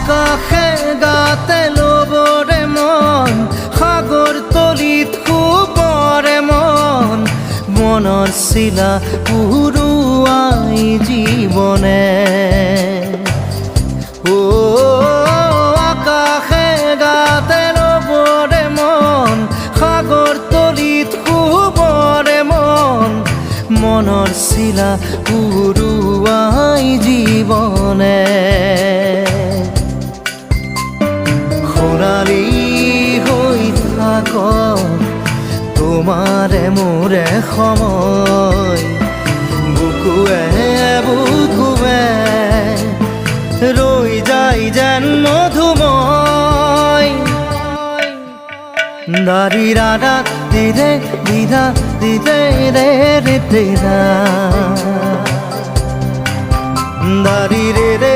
আকাশে গাতে ল'বৰে মন সাগৰ তলিত শুবৰে মন মনৰ চিলা উৰুৱাই জীৱনে আকাশে গাতে ল'বৰে মন সাগৰ তলিত শুবৰে মন মনৰ চিলা উৰুৱাই জীৱনে খৰালি হৈ থাক তোমাৰে মোৰে সময় বুকুৱে বুকুৱে ৰৈ যায় যেন মধুময় দাৰি ৰাধা দিদে দিদা দিদে ৰে ৰে দাৰি ৰে ৰে